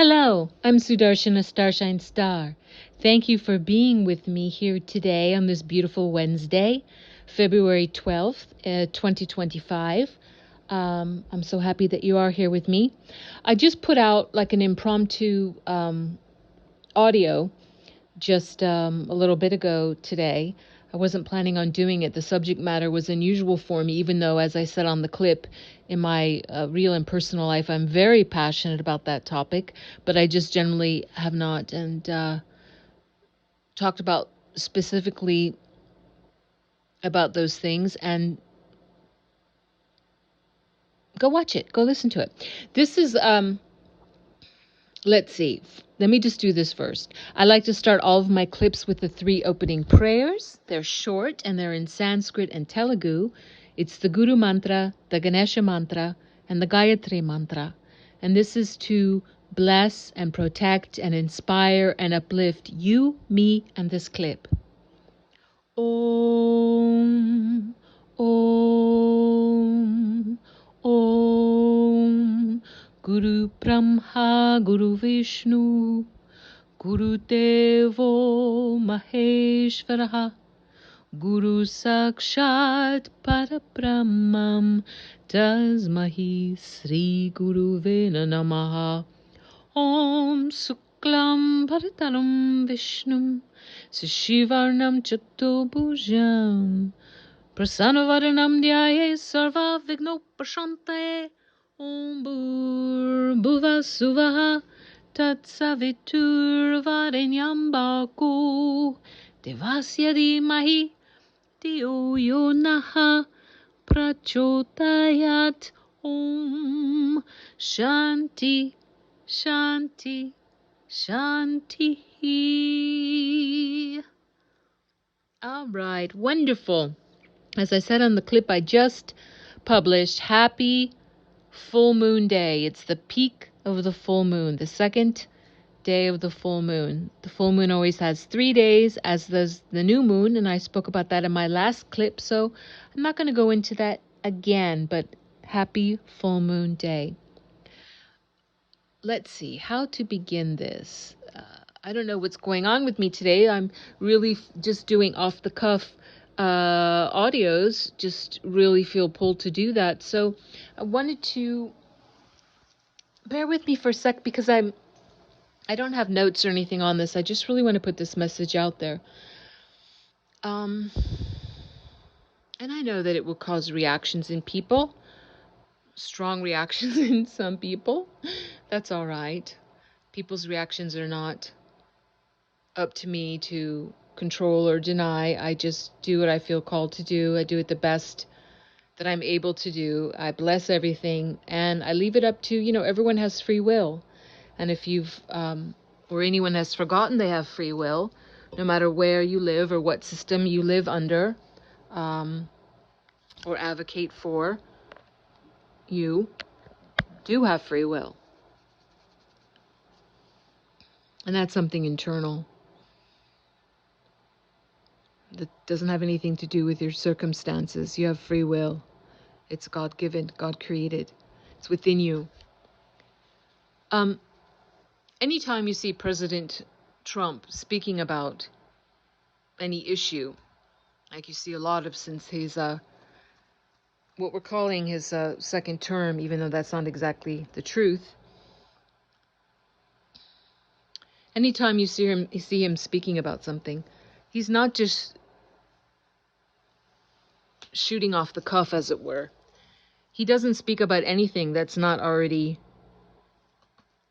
Hello, I'm Sudarshana Starshine Star. Thank you for being with me here today on this beautiful Wednesday, February 12th, 2025. I'm so happy that you are here with me. I just put out like an impromptu audio just a little bit ago today. I wasn't planning on doing it. The subject matter was unusual for me, even though, as I said on the clip, in my real and personal life, I'm very passionate about that topic, but I just generally have not and talked about specifically about those things. And go watch it. Go listen to it. This is let's see. Let me just do this first. I like to start all of my clips with the 3 opening prayers. They're short and they're in Sanskrit and Telugu. It's the Guru Mantra, the Ganesha Mantra, and the Gayatri Mantra. And this is to bless and protect and inspire and uplift you, me, and this clip. Om, Om, Om. Guru Brahma, Guru Vishnu, Guru Devo Maheshwaraha, Guru Sakshat Parabrahmam, Tasmahi Sri Guruvena Namaha. Om Suklam Bharataram Vishnum, Sashivarnam Chatobhujam, Prasanavaranam Dhyaye Sarva Vignopashantaye. Om Bhurbhuva Suvaha Tatsaviturvarenyam Bhargo Devasya Dhimahi Dhiyo Yo Naha Prachodayat. Om Shanti Shanti Shanti. All right, wonderful. As I said on the clip I just published, happy full moon day. It's the peak of the full moon, the second day of the full moon. The full moon always has 3 days, as does the new moon, and I spoke about that in my last clip, so I'm not going to go into that again, but happy full moon day. Let's see how to begin this. I don't know what's going on with me today. I'm really just doing off the cuff audios, just really feel pulled to do that. So I wanted to bear with me for a sec because I don't have notes or anything on this. I just really want to put this message out there. And I know that it will cause reactions in people, strong reactions in some people. That's all right. People's reactions are not up to me to control or deny. I just do what I feel called to do. I do it the best that I'm able to do. I bless everything, and I leave it up to, everyone has free will. And if you've, or anyone has forgotten they have free will, no matter where you live or what system you live under, or advocate for, you do have free will. And that's something internal that doesn't have anything to do with your circumstances. You have free will. It's God-given, God-created. It's within you. Anytime you see President Trump speaking about any issue, like you see a lot of since his, what we're calling his second term, even though that's not exactly the truth, anytime you see him speaking about something, he's not just shooting off the cuff, as it were. He doesn't speak about anything that's not already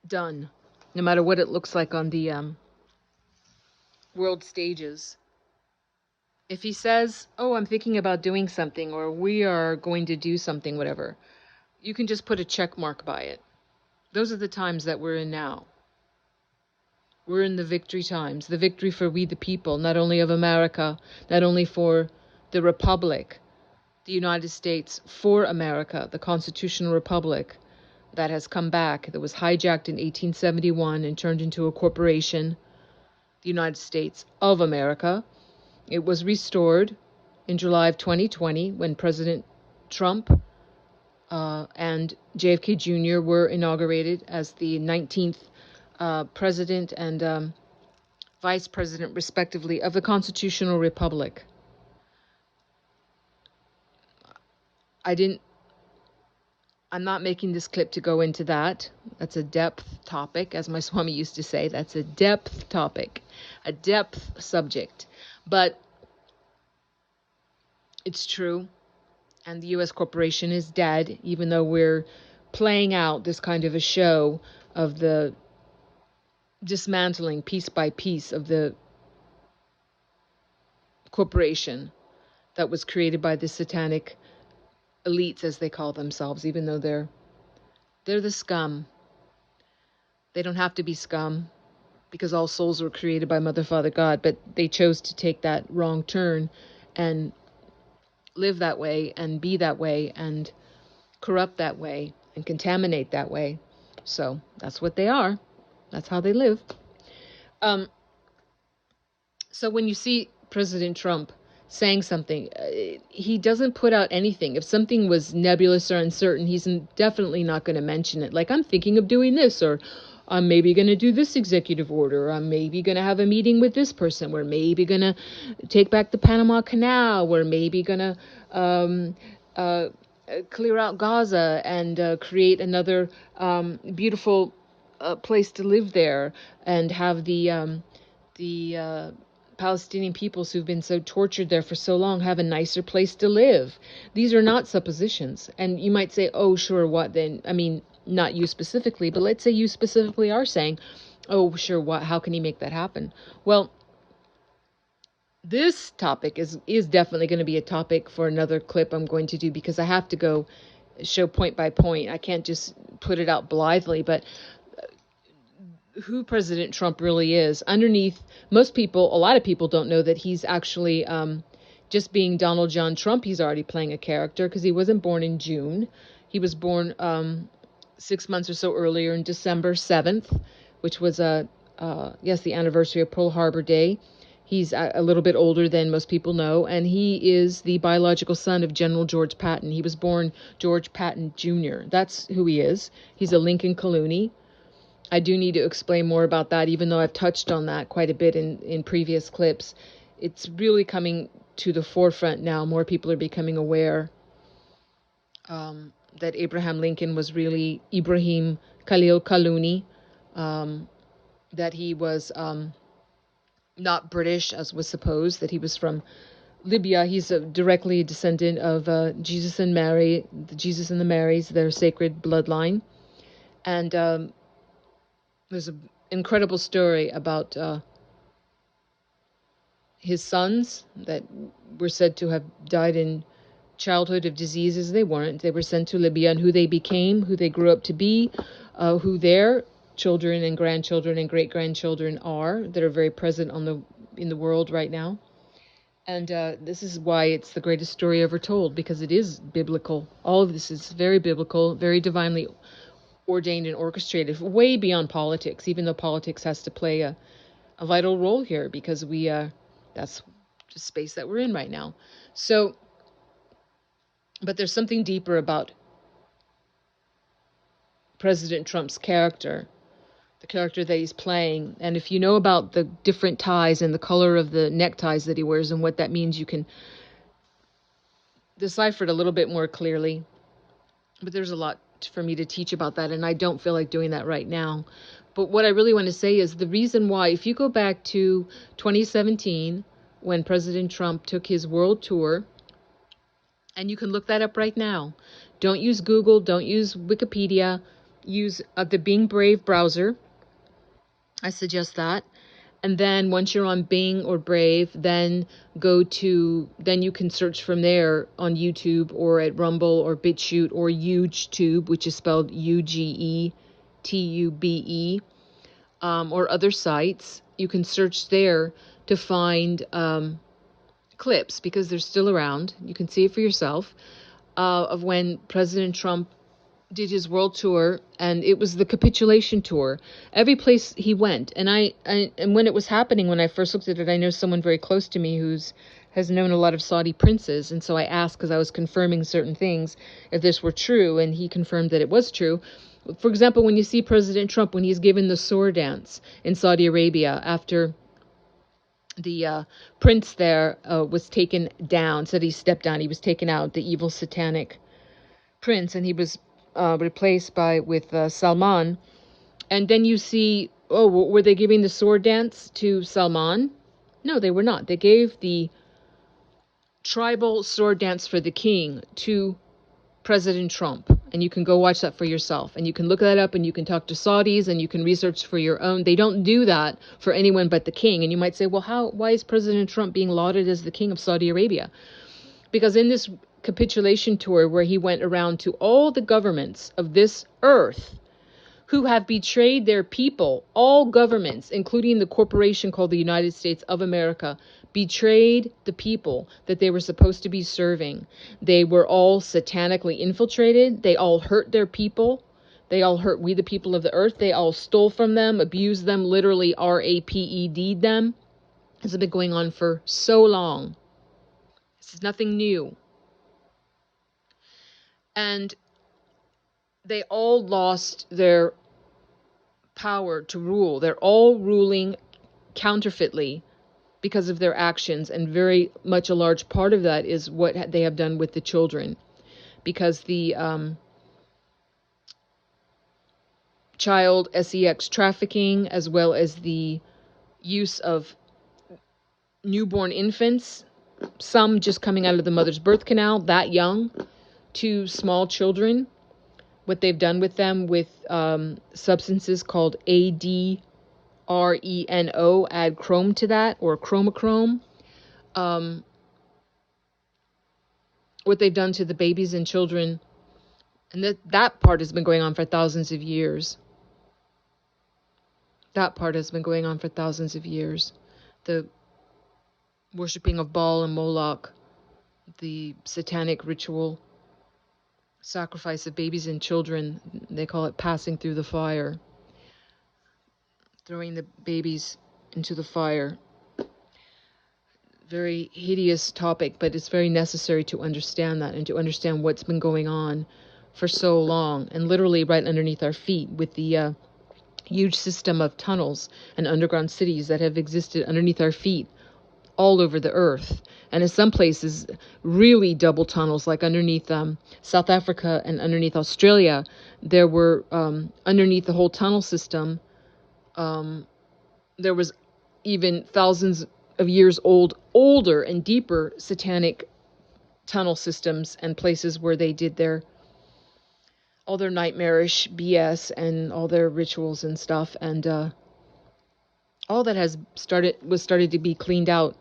done, no matter what it looks like on the world stages. If he says, oh, I'm thinking about doing something, or we are going to do something, whatever, you can just put a check mark by it. Those are the times that we're in now. We're in the victory times, the victory for we the people, not only of America, not only for the Republic, the United States, for America, the constitutional republic that has come back, that was hijacked in 1871 and turned into a corporation, the United States of America. It was restored in July of 2020 when President Trump and JFK Jr. were inaugurated as the 19th president and vice president, respectively, of the constitutional republic. I'm not making this clip to go into that. That's a depth topic, as my Swami used to say. That's a depth topic, a depth subject. But it's true, and the U.S. corporation is dead, even though we're playing out this kind of a show of the dismantling piece by piece of the corporation that was created by the satanic elites, as they call themselves, even though they're the scum. They don't have to be scum, because all souls were created by Mother, Father, God, but they chose to take that wrong turn and live that way and be that way and corrupt that way and contaminate that way. So that's what they are. That's how they live. So when you see President Trump saying something, he doesn't put out anything. If something was nebulous or uncertain, he's definitely not going to mention it. Like, I'm thinking of doing this, or I'm maybe going to do this executive order, or I'm maybe going to have a meeting with this person. We're maybe going to take back the Panama Canal. We're maybe going to clear out Gaza and create another beautiful place to live there, and have the Palestinian peoples who've been so tortured there for so long have a nicer place to live. These are not suppositions. And you might say, oh, sure, what then? I mean, not you specifically, but let's say you specifically are saying, oh, sure, what? How can he make that happen? Well, this topic is definitely going to be a topic for another clip I'm going to do, because I have to go show point by point. I can't just put it out blithely, but who President Trump really is. Underneath, most people, a lot of people don't know that he's actually just being Donald John Trump. He's already playing a character, because he wasn't born in June. He was born 6 months or so earlier, in December 7th, which was the anniversary of Pearl Harbor Day. He's a little bit older than most people know, and he is the biological son of General George Patton. He was born George Patton Jr. That's who he is. He's a Lincoln Khalooni. I do need to explain more about that, even though I've touched on that quite a bit in previous clips. It's really coming to the forefront now. More people are becoming aware that Abraham Lincoln was really Ibrahim Khalil Khalooni, that he was not British, as was supposed, that he was from Libya. He's directly a descendant of Jesus and Mary, Jesus and the Marys, their sacred bloodline. And there's an incredible story about his sons that were said to have died in childhood of diseases. They weren't. They were sent to Libya, and who they became, who they grew up to be, who their children and grandchildren and great-grandchildren are, that are very present in the world right now. And this is why it's the greatest story ever told, because it is biblical. All of this is very biblical, very divinely ordained and orchestrated, way beyond politics, even though politics has to play a vital role here, because that's the space that we're in right now. So, but there's something deeper about President Trump's character, the character that he's playing. And if you know about the different ties and the color of the neckties that he wears and what that means, you can decipher it a little bit more clearly. But there's a lot for me to teach about that, and I don't feel like doing that right now. But what I really want to say is the reason why, if you go back to 2017, when President Trump took his world tour, and you can look that up right now. Don't use Google, don't use Wikipedia, use the Bing Brave browser. I suggest that. And then once you're on Bing or Brave, then then you can search from there on YouTube or at Rumble or BitChute or UgeTube, which is spelled UGETUBE, or other sites. You can search there to find clips, because they're still around. You can see it for yourself, of when President Trump did his world tour, and it was the capitulation tour. Every place he went, and when it was happening, when I first looked at it, I know someone very close to me has known a lot of Saudi princes, and so I asked, because I was confirming certain things, if this were true, and he confirmed that it was true. For example, when you see President Trump, when he's given the sword dance in Saudi Arabia after the prince there was taken down, said he stepped down, he was taken out, the evil satanic prince, and he was replaced with Salman. And then you see, oh, were they giving the sword dance to Salman? No, they were not. They gave the tribal sword dance for the king to President Trump. And you can go watch that for yourself. And you can look that up, and you can talk to Saudis, and you can research for your own. They don't do that for anyone but the king. And you might say, well, why is President Trump being lauded as the king of Saudi Arabia? Because in this capitulation tour where he went around to all the governments of this earth who have betrayed their people, all governments, including the corporation called the United States of America, betrayed the people that they were supposed to be serving. They were all satanically infiltrated. They all hurt their people. They all hurt we the people of the earth. They all stole from them, abused them, literally raped them. This has been going on for so long. This is nothing new. And they all lost their power to rule. They're all ruling counterfeitly because of their actions, and very much a large part of that is what they have done with the children, because the child sex trafficking, as well as the use of newborn infants, some just coming out of the mother's birth canal that young, to small children, what they've done with them with substances called ADRENO, add chrome to that, or chromochrome. What they've done to the babies and children. And that part has been going on for thousands of years. That part has been going on for thousands of years. The worshipping of Baal and Moloch, the satanic ritual, sacrifice of babies and children. They call it passing through the fire. Throwing the babies into the fire. Very hideous topic, but it's very necessary to understand that and to understand what's been going on for so long, and literally right underneath our feet, with the huge system of tunnels and underground cities that have existed underneath our feet all over the earth. And in some places, really double tunnels, like underneath South Africa and underneath Australia. There were, underneath the whole tunnel system, there was even thousands of years older and deeper satanic tunnel systems and places where they did all their nightmarish BS and all their rituals and stuff. And all that was started to be cleaned out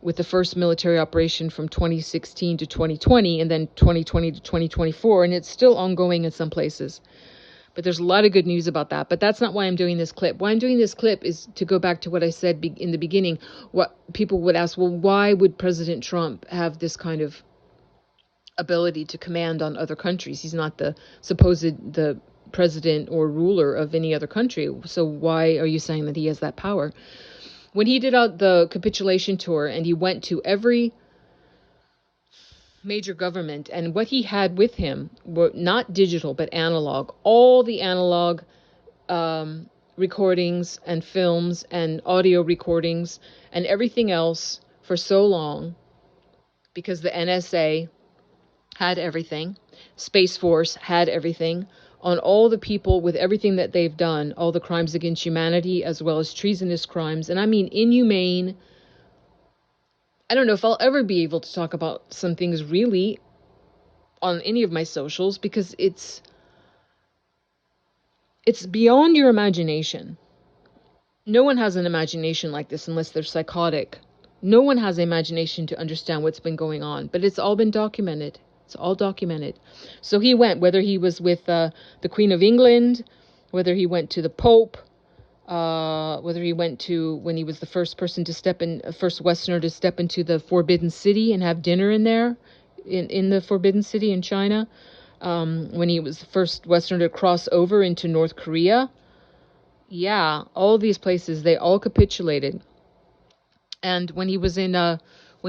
with the first military operation from 2016 to 2020, and then 2020 to 2024, and it's still ongoing in some places. But there's a lot of good news about that. But that's not why I'm doing this clip. Why I'm doing this clip is to go back to what I said in the beginning. What people would ask, well, why would President Trump have this kind of ability to command on other countries? He's not the president or ruler of any other country. So why are you saying that he has that power? When he did out the capitulation tour and he went to every major government, and what he had with him were not digital but analog, all the analog recordings and films and audio recordings and everything else for so long, because the NSA had everything, Space Force had everything on all the people with everything that they've done, all the crimes against humanity as well as treasonous crimes. And I mean inhumane. I don't know if I'll ever be able to talk about some things really on any of my socials, because it's beyond your imagination. No one has an imagination like this unless they're psychotic. No one has the imagination to understand what's been going on, but it's all been documented. It's all documented. So he went, whether he was with the Queen of England, whether he went to the Pope, whether he went to, when he was the first Westerner to step into the Forbidden City and have dinner in there, in the Forbidden City in China, when he was the first Westerner to cross over into North Korea. Yeah, all these places, they all capitulated. And when he was when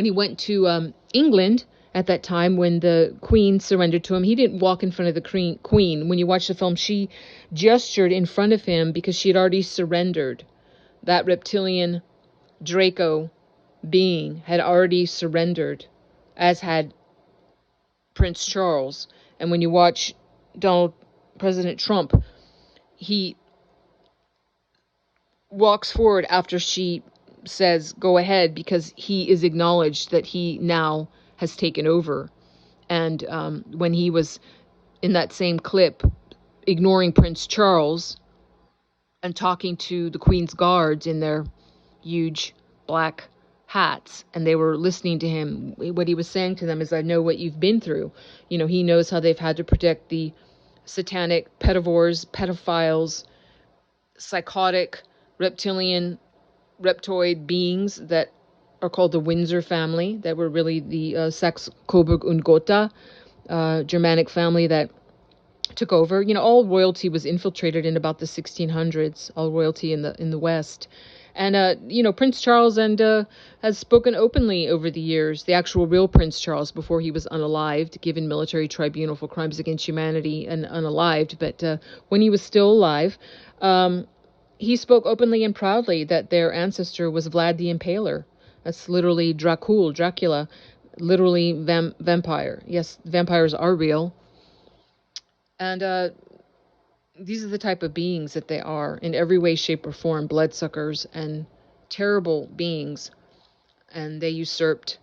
he went to England at that time when the queen surrendered to him. He didn't walk in front of the queen. When you watch the film, she gestured in front of him because she had already surrendered. That reptilian Draco being had already surrendered, as had Prince Charles. And when you watch President Trump, he walks forward after she says, go ahead, because he is acknowledged that he now has taken over. And when he was in that same clip ignoring Prince Charles and talking to the Queen's guards in their huge black hats, and they were listening to him, what he was saying to them is, I know what you've been through. You know, he knows how they've had to protect the satanic pedophiles, psychotic, reptilian, reptoid beings that are called the Windsor family, that were really the Saxe, Coburg und Gotha Germanic family that took over. You know, all royalty was infiltrated in about the 1600s, all royalty in the West. And, you know, Prince Charles has spoken openly over the years, the actual real Prince Charles, before he was unalived, given military tribunal for crimes against humanity and unalived. But when he was still alive, he spoke openly and proudly that their ancestor was Vlad the Impaler. That's literally Dracula, literally vampire. Yes, vampires are real. And these are the type of beings that they are in every way, shape, or form, bloodsuckers and terrible beings. And they usurped,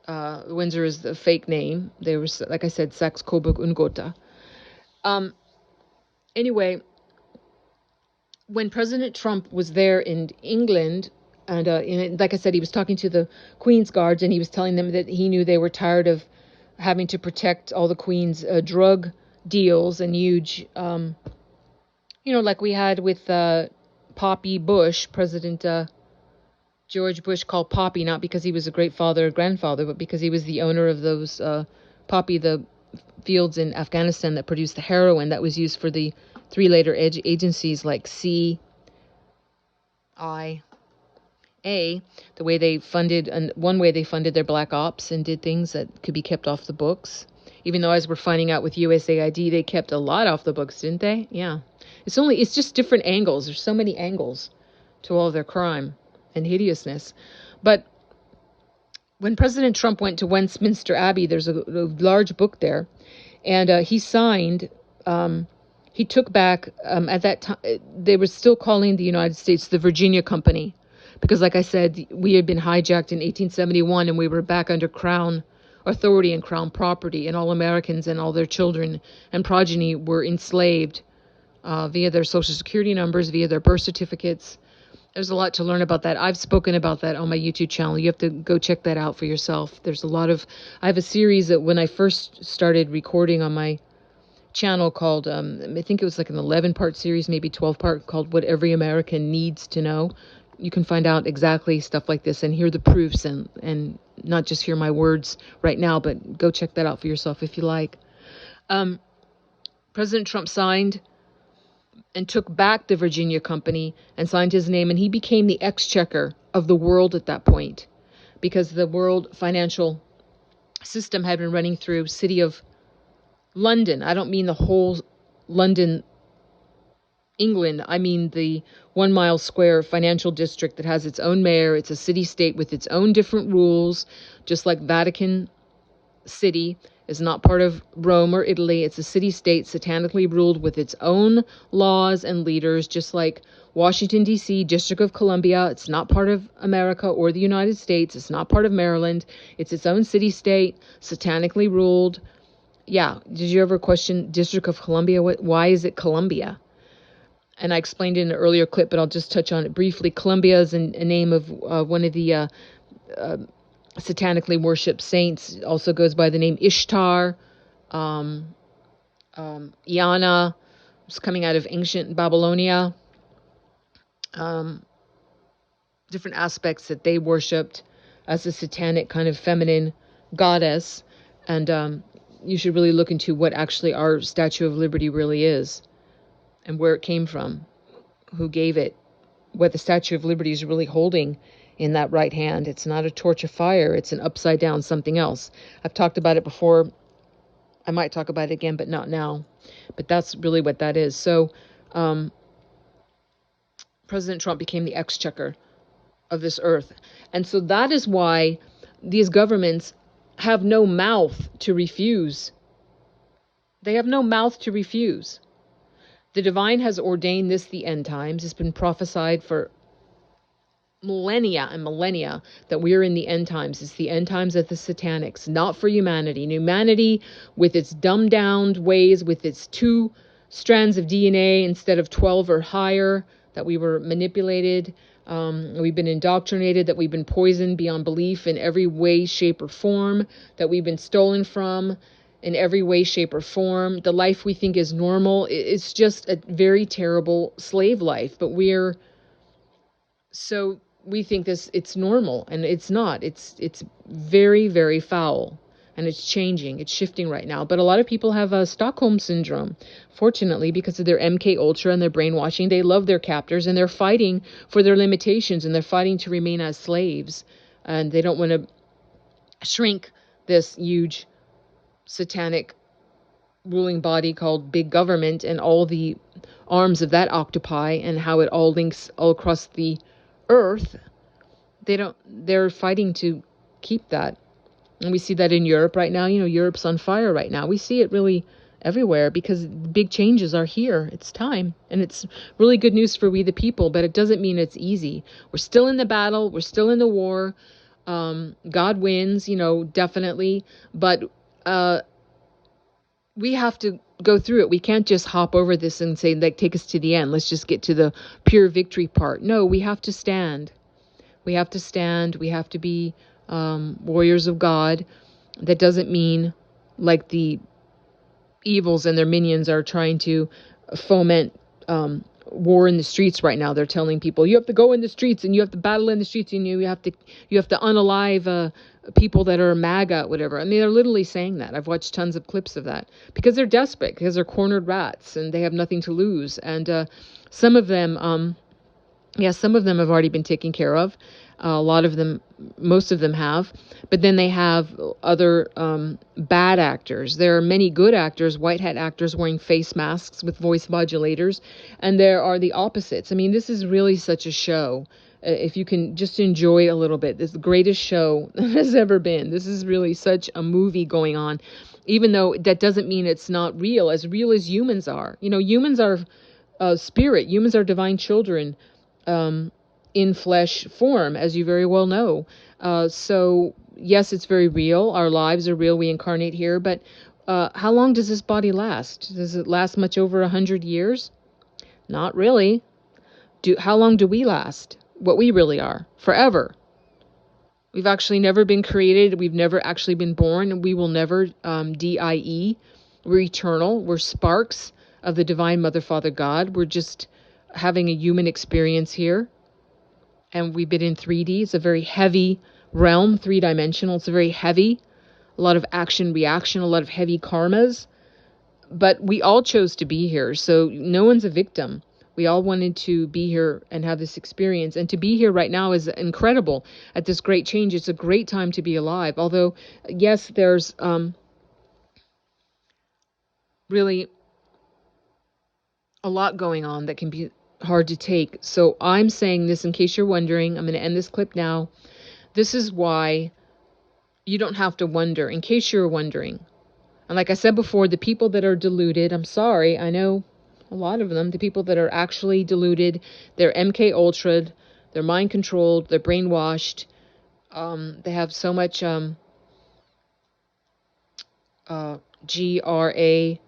Windsor is the fake name. They were, like I said, Saxe, Coburg und Gotha. Anyway, when President Trump was there in England, and like I said, he was talking to the Queen's guards, and he was telling them that he knew they were tired of having to protect all the Queen's drug deals and huge, you know, like we had with Poppy Bush, President George Bush, called Poppy, not because he was a great father or grandfather, but because he was the owner of those Poppy, the fields in Afghanistan that produced the heroin that was used for the three later agencies like CIA, the way they funded, and one way they funded their black ops and did things that could be kept off the books. Even though, as we're finding out with USAID, they kept a lot off the books, didn't they? Yeah. It's just different angles. There's so many angles to all their crime and hideousness. But when President Trump went to Westminster Abbey, there's a large book there, and he signed, he took back, at that time, they were still calling the United States the Virginia Company, because, like I said, we had been hijacked in 1871, and we were back under Crown authority and Crown property, and all Americans and all their children and progeny were enslaved via their Social Security numbers, via their birth certificates. There's a lot to learn about that. I've spoken about that on my YouTube channel. You have to go check that out for yourself. There's a lot of, I have a series that when I first started recording on my channel called, I think it was like an 11-part series, maybe 12-part, called What Every American Needs to Know. You can find out exactly stuff like this and hear the proofs and not just hear my words right now, but go check that out for yourself if you like. President Trump signed and took back the Virginia Company and signed his name, and he became the Exchequer of the world at that point, because the world financial system had been running through city of London. I don't mean the whole London, England. I mean the 1 mile square financial district that has its own mayor. It's a city-state with its own different rules, just like Vatican City is not part of Rome or Italy. It's a city-state satanically ruled with its own laws and leaders, just like Washington, D.C., District of Columbia. It's not part of America or the United States. It's not part of Maryland. It's its own city-state, satanically ruled. Yeah, did you ever question District of Columbia? Why is it Columbia? And I explained it in an earlier clip, but I'll just touch on it briefly. Columbia is a name of one of the satanically worshipped saints. It also goes by the name Ishtar. Iana, it's coming out of ancient Babylonia. Different aspects that they worshipped as a satanic kind of feminine goddess. And you should really look into what actually our Statue of Liberty really is and where it came from, who gave it, what the Statue of Liberty is really holding in that right hand. It's not a torch of fire. It's an upside down something else. I've talked about it before. I might talk about it again, but not now. But that's really what that is. So President Trump became the exchequer of this earth. And so that is why these governments have no mouth to refuse. They have no mouth to refuse. The divine has ordained this the end times. It's been prophesied for millennia and millennia that we are in the end times. It's the end times of the satanics, not for humanity. Humanity, with its dumbed down ways, with its 2 strands of DNA instead of 12 or higher, that we were manipulated, we've been indoctrinated, that we've been poisoned beyond belief in every way, shape, or form, that we've been stolen from in every way, shape, or form. The life we think is normal, it's just a very terrible slave life. But we think it's normal, and it's not. It's very, very foul, and it's changing. It's shifting right now. But a lot of people have Stockholm syndrome, fortunately, because of their MK Ultra and their brainwashing. They love their captors, and they're fighting for their limitations, and they're fighting to remain as slaves, and they don't want to shrink this huge satanic ruling body called big government and all the arms of that octopi and how it all links all across the earth. They're fighting to keep that. And we see that in Europe right now. Europe's on fire right now. We see it really everywhere because big changes are here. It's time. And it's really good news for we the people, but it doesn't mean it's easy. We're still in the battle. We're still in the war. God wins, definitely. But we have to go through it. We can't just hop over this and say, like, take us to the end. Let's just get to the pure victory part. No, we have to stand. We have to stand. We have to be warriors of God. That doesn't mean like the evils and their minions are trying to foment war in the streets right now. They're telling people you have to go in the streets and you have to battle in the streets and you have to unalive people that are MAGA, whatever. I mean, they're literally saying that. I've watched tons of clips of that because they're desperate, because they're cornered rats and they have nothing to lose. And some of them have already been taken care of. A lot of them, most of them have. But then they have other bad actors. There are many good actors, white hat actors wearing face masks with voice modulators. And there are the opposites. I mean, this is really such a show. If you can just enjoy a little bit, this is the greatest show that has ever been. This is really such a movie going on, even though that doesn't mean it's not real as humans are. Humans are spirit. Humans are divine children in flesh form, as you very well know. So, yes, it's very real. Our lives are real. We incarnate here. But how long does this body last? Does it last much over 100 years? Not really. How long do we last? What we really are? Forever. We've actually never been created. We've never actually been born. And we will never die. We're eternal. We're sparks of the divine Mother, Father, God. We're just having a human experience here. And we've been in 3D. It's a very heavy realm, 3-dimensional. It's very heavy. A lot of action, reaction, a lot of heavy karmas. But we all chose to be here. So no one's a victim. We all wanted to be here and have this experience. And to be here right now is incredible at this great change. It's a great time to be alive. Although, yes, there's really a lot going on that can be hard to take. So I'm saying this in case you're wondering. I'm going to end this clip now. This is why you don't have to wonder, in case you're wondering. And like I said before, the people that are deluded, I'm sorry, I know a lot of them, the people that are actually deluded, they're MK Ultra, they're mind controlled, they're brainwashed, they have so much GRAPHENE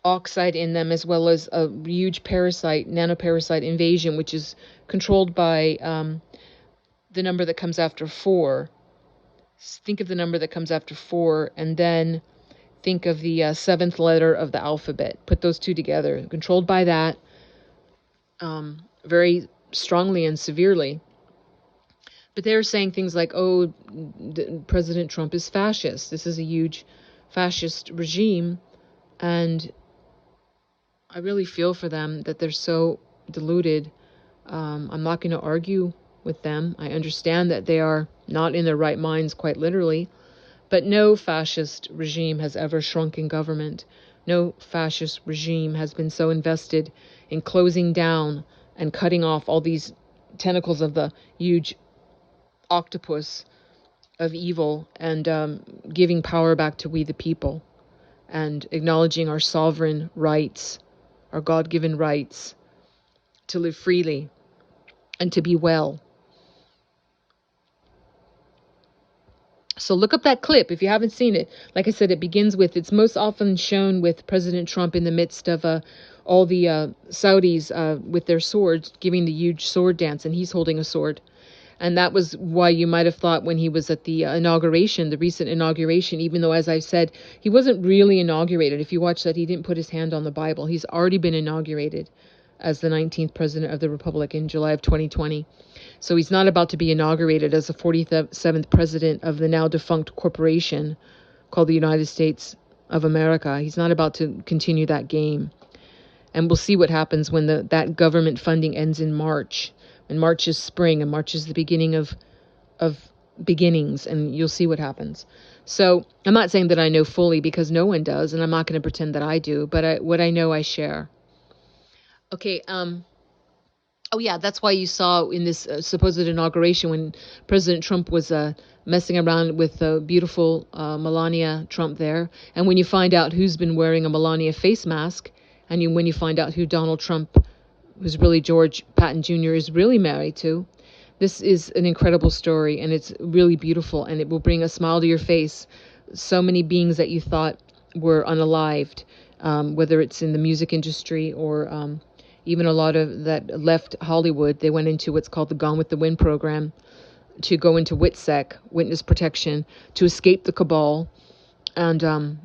oxide in them, as well as a huge nanoparasite invasion, which is controlled by the number that comes after 4. Think of the number that comes after 4, and then think of the 7th letter of the alphabet. Put those two together. Controlled by that very strongly and severely. But they're saying things like, oh, President Trump is fascist. This is a huge fascist regime. And I really feel for them that they're so deluded I'm not going to argue with them. I understand that they are not in their right minds, quite literally. But no fascist regime has ever shrunk in government. No fascist regime has been so invested in closing down and cutting off all these tentacles of the huge octopus of evil and giving power back to we the people and acknowledging our sovereign rights, our God-given rights to live freely and to be well. So look up that clip if you haven't seen it. Like I said, it begins with, it's most often shown with President Trump in the midst of all the Saudis with their swords, giving the huge sword dance, and he's holding a sword. And that was why you might have thought when he was at the inauguration, the recent inauguration, even though, as I said, he wasn't really inaugurated. If you watch that, he didn't put his hand on the Bible. He's already been inaugurated as the 19th president of the Republic in July of 2020. So he's not about to be inaugurated as the 47th president of the now defunct corporation called the United States of America. He's not about to continue that game. And we'll see what happens when that government funding ends in March. And March is spring, and March is the beginning of beginnings, and you'll see what happens. So I'm not saying that I know fully, because no one does, and I'm not going to pretend that I do, but what I know I share. Okay, oh yeah, that's why you saw in this supposed inauguration when President Trump was messing around with the beautiful Melania Trump there, and when you find out who's been wearing a Melania face mask, and when you find out who Donald Trump, who's really George Patton Jr., is really married to. This is an incredible story, and it's really beautiful, and it will bring a smile to your face. So many beings that you thought were unalived, whether it's in the music industry or even a lot of that left Hollywood. They went into what's called the Gone with the Wind program to go into WITSEC, witness protection, to escape the cabal. And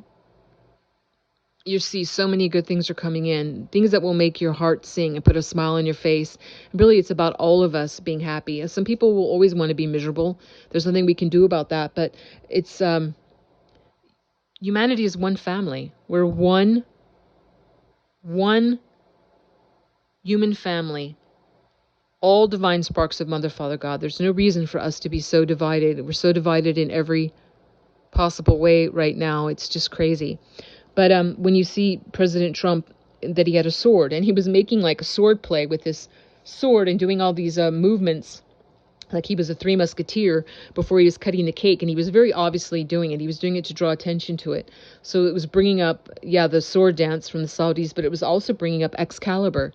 you see so many good things are coming in, things that will make your heart sing and put a smile on your face. And really, it's about all of us being happy. Some people will always want to be miserable. There's nothing we can do about that. But it's humanity is one family. We're one human family. All divine sparks of Mother, Father, God. There's no reason for us to be so divided. We're so divided in every possible way right now. It's just crazy. But when you see President Trump, that he had a sword, and he was making like a sword play with this sword and doing all these movements, like he was a Three Musketeer before he was cutting the cake, and he was very obviously doing it. He was doing it to draw attention to it. So it was bringing up, the sword dance from the Saudis, but it was also bringing up Excalibur.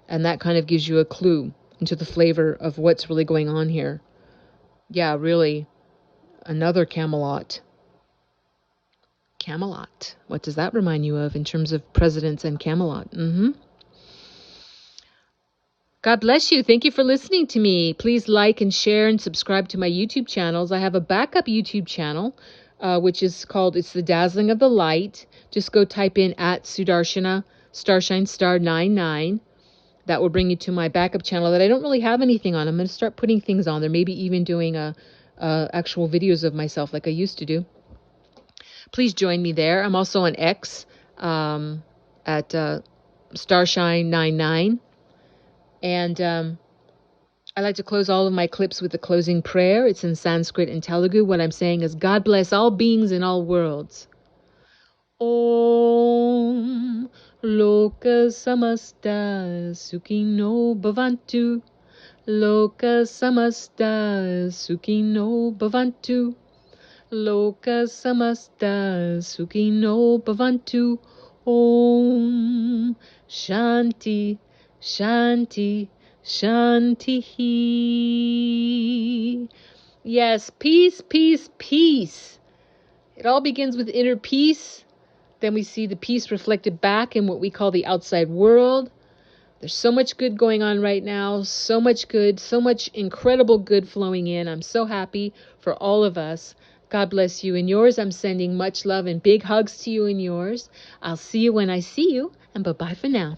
And that kind of gives you a clue into the flavor of what's really going on here. Yeah, really, another Camelot. Camelot. What does that remind you of in terms of presidents and Camelot? God bless you. Thank you for listening to me. Please like and share and subscribe to my YouTube channels. I have a backup YouTube channel, which is called, it's The Dazzling of the Light. Just go type in @Sudarshana Starshine Star 99. That will bring you to my backup channel that I don't really have anything on. I'm going to start putting things on there, maybe even doing actual videos of myself like I used to do. Please join me there. I'm also on X at Starshine99. And I like to close all of my clips with the closing prayer. It's in Sanskrit and Telugu. What I'm saying is, God bless all beings in all worlds. Om Loka Samasta Sukhino Bhavantu. Loka Samasta Sukhino Bhavantu. Loka Samasta Sukhino Bhavantu. Om Shanti Shanti Shanti. Yes, peace, peace, peace. It all begins with inner peace. Then we see the peace reflected back in what we call the outside world. There's so much good going on right now. So much good, so much incredible good flowing in. I'm so happy for all of us. God bless you and yours. I'm sending much love and big hugs to you and yours. I'll see you when I see you, and bye-bye for now.